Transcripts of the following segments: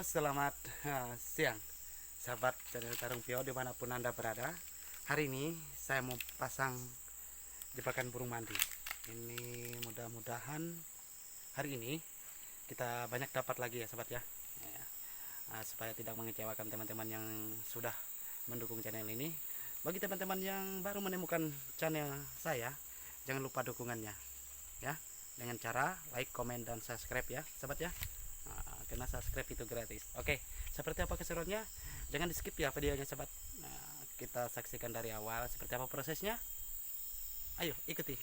Selamat siang sahabat channel Tarung Pio dimanapun Anda berada. Hari ini saya mau pasang jebakan burung mandi. Ini mudah-mudahan hari ini kita banyak dapat lagi ya sahabat ya, supaya tidak mengecewakan teman-teman yang sudah mendukung channel ini. Bagi teman-teman yang baru menemukan channel saya, jangan lupa dukungannya ya, dengan cara like, komen, dan subscribe ya sahabat ya. Karena subscribe itu gratis. Oke, seperti apa keseruannya? Jangan di skip ya videonya sahabat. Kita saksikan dari awal seperti apa prosesnya. Ayo ikuti.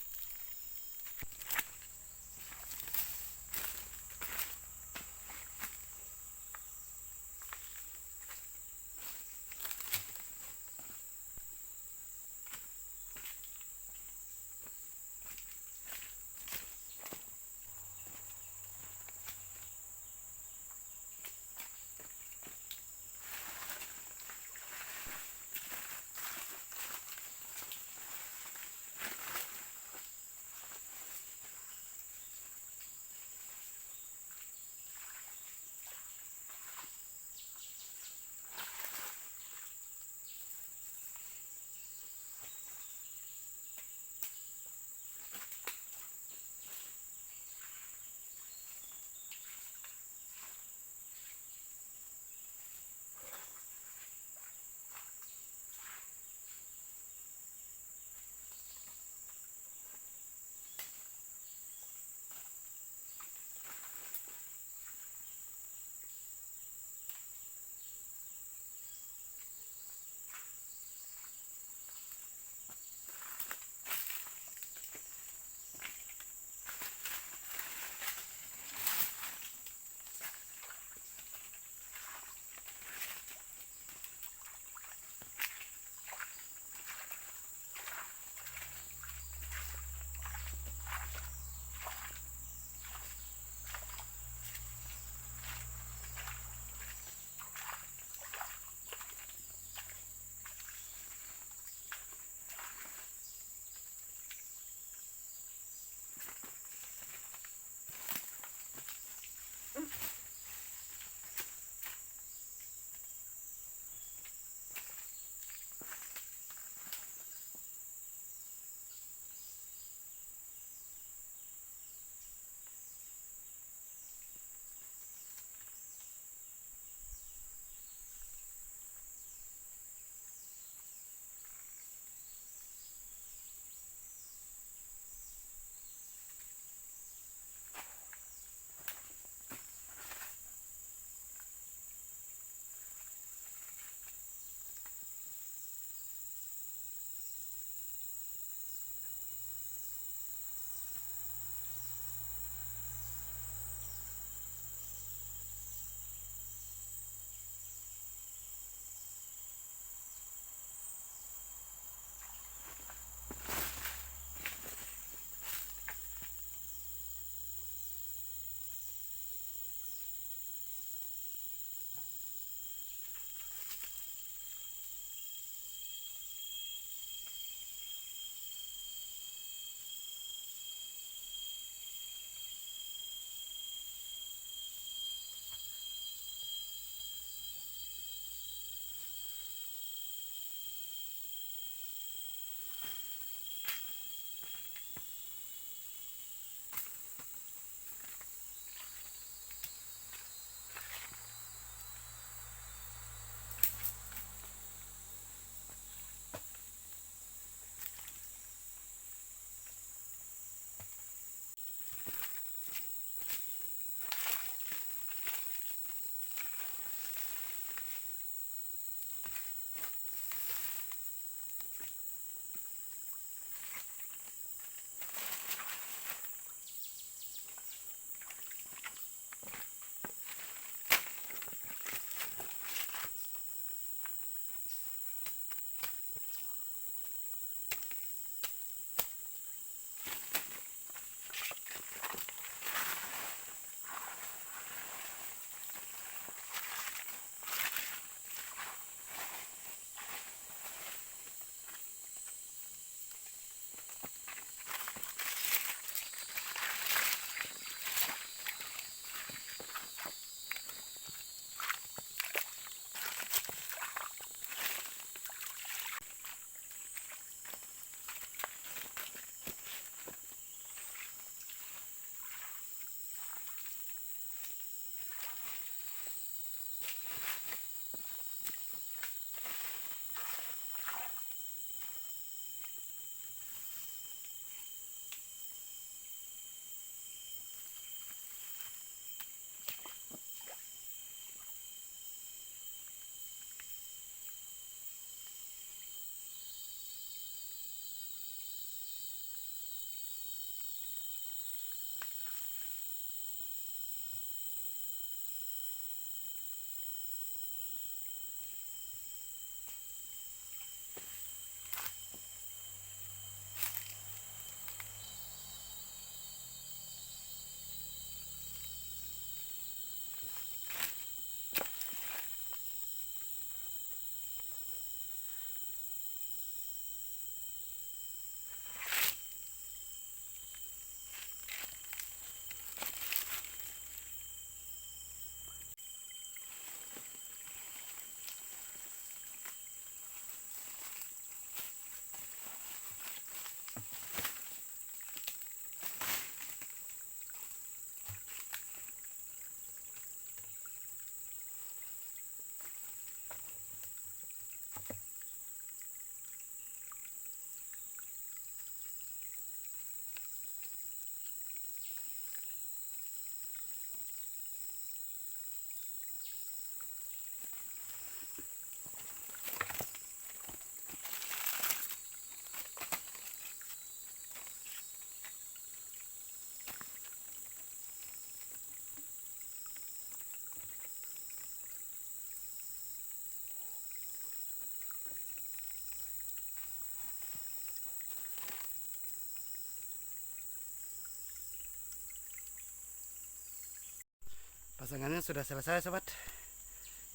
Pasangannya sudah selesai sobat.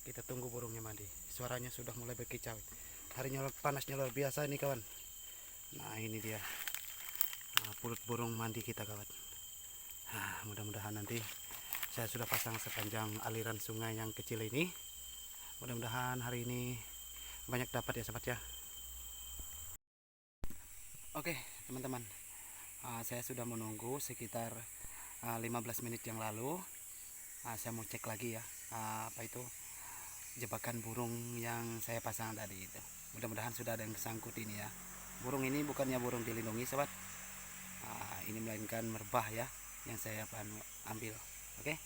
Kita tunggu burungnya mandi. Suaranya sudah mulai berkicau. Harinya panasnya luar biasa ini kawan. Nah ini dia, pulut burung mandi kita kawan. Mudah-mudahan nanti saya sudah pasang sepanjang aliran sungai yang kecil ini. Mudah-mudahan hari ini banyak dapat ya sobat ya. Oke teman-teman, saya sudah menunggu sekitar 15 menit yang lalu. Saya mau cek lagi ya, apa itu jebakan burung yang saya pasang tadi itu. Mudah-mudahan sudah ada yang kesangkut ini ya. Burung ini bukannya burung dilindungi sobat, ini melainkan merbah ya yang saya ambil. Oke,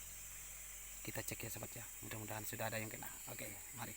kita cek ya sobat ya, mudah-mudahan sudah ada yang kena. Oke, mari.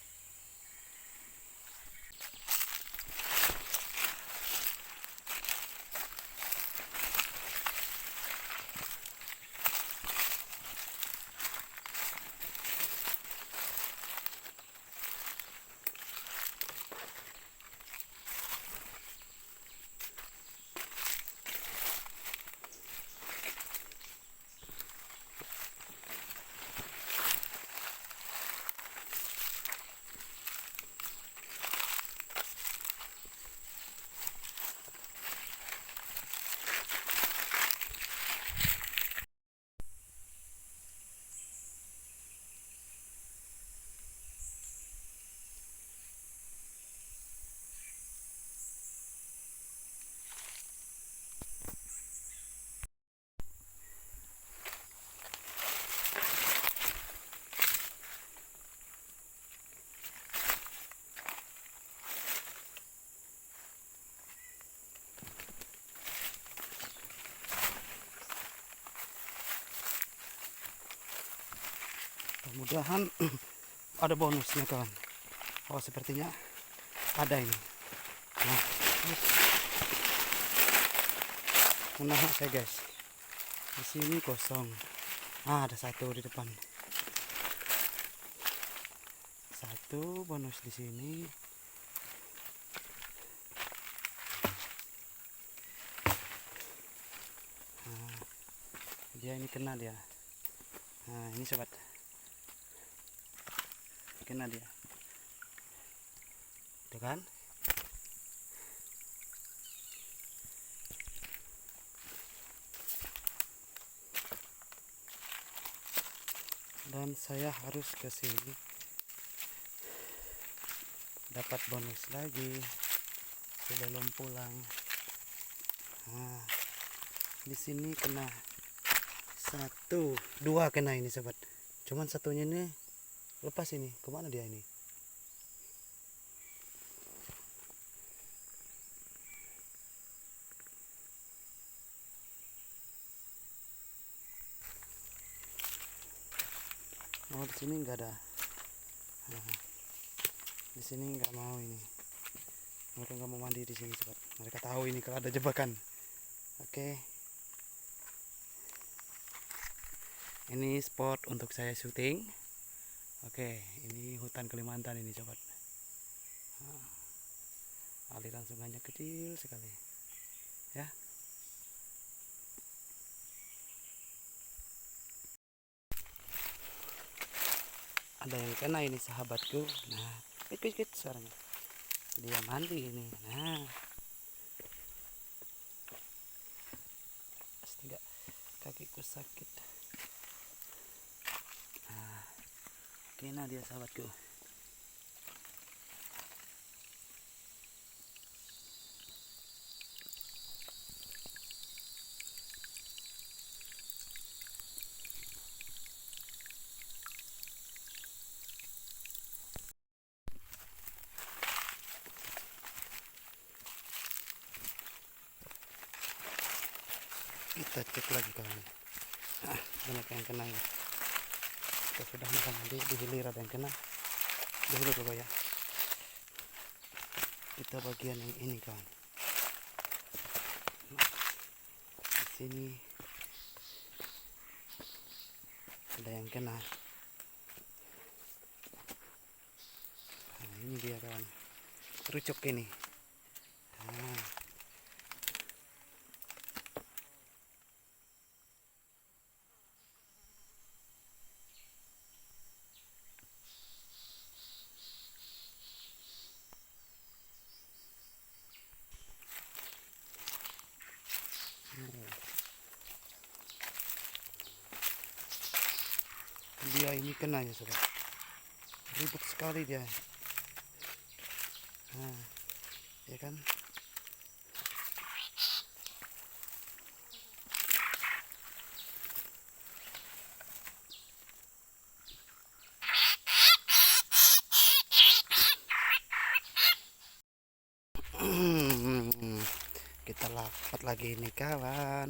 Mudah-mudahan ada bonusnya kawan. Oh sepertinya ada ini. Nah, menahan saya guys. Di sini kosong. Ada satu di depan. Satu bonus di sini. Dia ini kena dia. Nah ini sobat, kena dia, tuh kan. Dan saya harus ke sini dapat bonus lagi sebelum pulang. Nah, di sini kena satu, dua kena ini sobat. Cuman satunya ini lepas ini. Kemana dia ini? Oh di sini nggak ada. Nah, di sini nggak mau ini. Mereka nggak mau mandi di sini sobat. Mereka tahu ini kalau ada jebakan. Oke. Ini spot untuk saya syuting. Oke, ini hutan Kalimantan ini sobat. Aliran sungainya kecil sekali. Ya. Ada yang kena ini sahabatku. Nah, ikut suaranya. Dia mandi ini. Nah. Astaga, kakiku sakit. Nah, kena dia sahabatku. Kita cek lagi kawan. Banyak yang kena ya. Kita sudah makan nanti di hilir ada yang kena. Di hilir coba ya. Kita bagian yang ini kawan. Di sini ada yang kena. Nah, ini dia kawan. Kerucuk ini. Nah. Dia ini kena ya sobat, ribet sekali dia. Nah, ya kan. Kita dapat lagi ini kawan,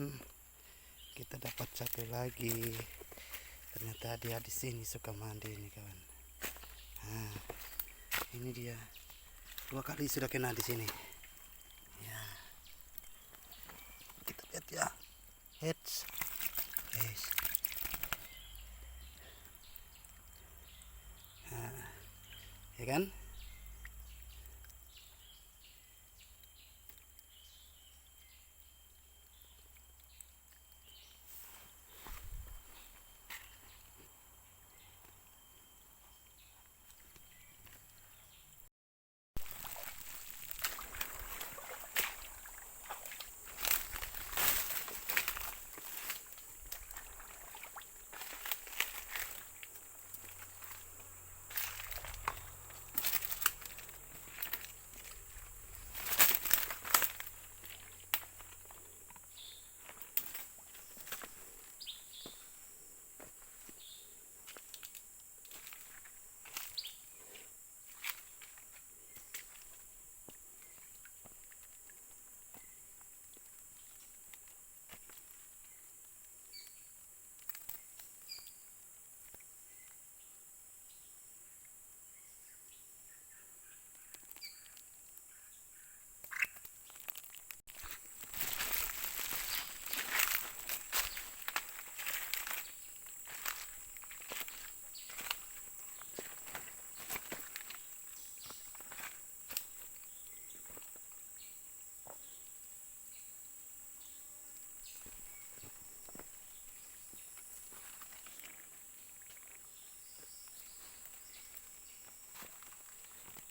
kita dapat satu lagi. Ternyata dia di sini suka mandi ini kawan. Nah, ini dia 2 kali sudah kena di sini. Ya, kita lihat ya. Heads, guys. Nah, ya kan?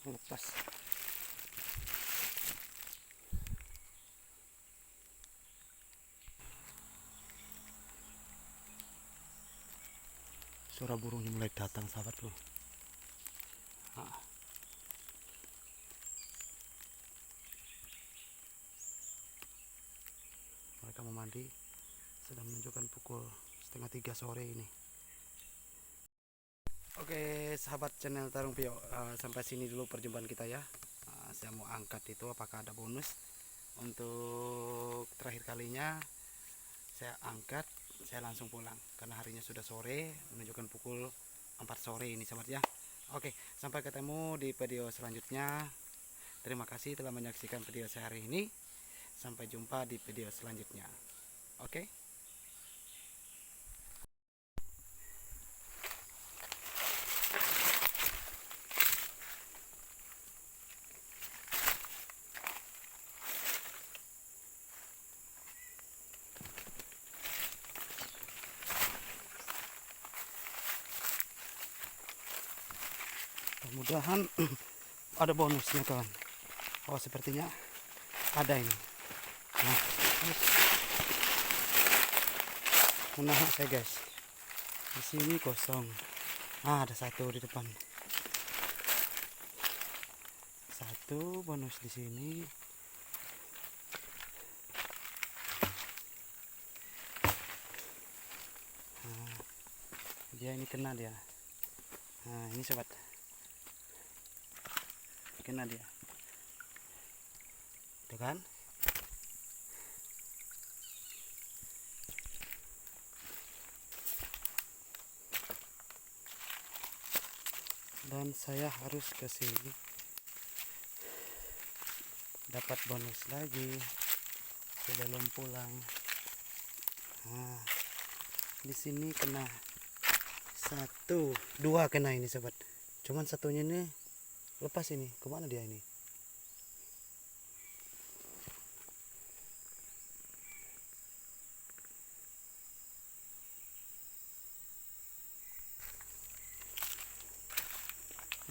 Lepas. Suara burungnya mulai datang sahabatku. Nah, mereka mau mandi, sedang menunjukkan pukul 2:30 sore ini. Oke sahabat channel Tarung Pio, sampai sini dulu perjumpaan kita ya. Saya mau angkat itu apakah ada bonus. Untuk terakhir kalinya saya angkat, saya langsung pulang karena harinya sudah sore, menunjukkan pukul 4 sore ini sahabat ya. Oke, sampai ketemu di video selanjutnya. Terima kasih telah menyaksikan video saya hari ini. Sampai jumpa di video selanjutnya. Oke. Mudah-mudahan ada bonusnya kawan. Oh sepertinya ada ini. Nah, menahan saya guys. Di sini kosong. Ah, ada satu di depan. Satu bonus di sini. Nah, dia ini kena dia. Nah, ini sobat. Kena dia. Tuh kan? Dan saya harus ke sini dapat bonus lagi sebelum pulang. Nah, di sini kena 1, 2 kena ini sobat. Cuman satunya ini lepas ini. Kemana dia ini?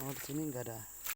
Oh di sini enggak ada.